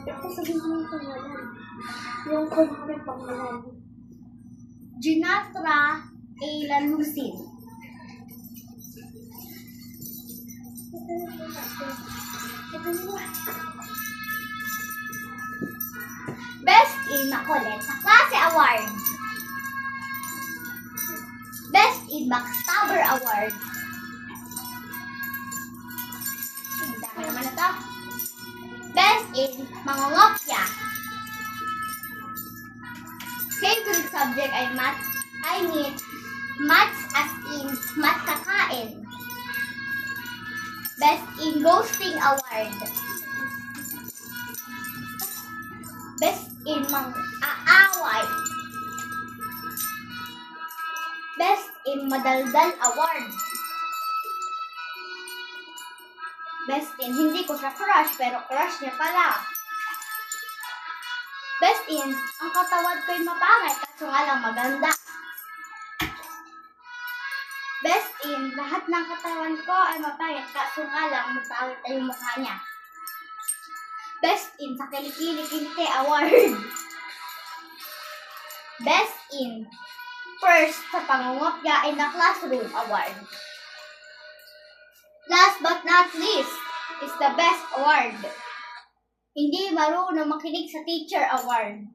Ito sabihin mo yung pangalan. Yung kunwari pangalan. Ginatra Ayla Lucin. Ito mo. Best in Makulit sa Klase Award. Best in Backstabber Award. Ang dami naman na to. Best in Mangongopya. Favorite subject ay math. Maths as in math kakain. Best in Ghosting Award. Best in Mang-aaway. Best in Madaldal Award. Best in Hindi ko siya crush pero crush niya pala. Best in Ang katawad ko'y mapangit kaso nga lang maganda. Best in Lahat ng katawan ko ay mapangit kaso nga lang mapangit ay yung mukha niya. Best in Sa Kilikili-Kilite Award. Best in First sa Pangungopya in the Classroom Award. Last but not least is the Best Award. Hindi marunong makinig sa Teacher Award.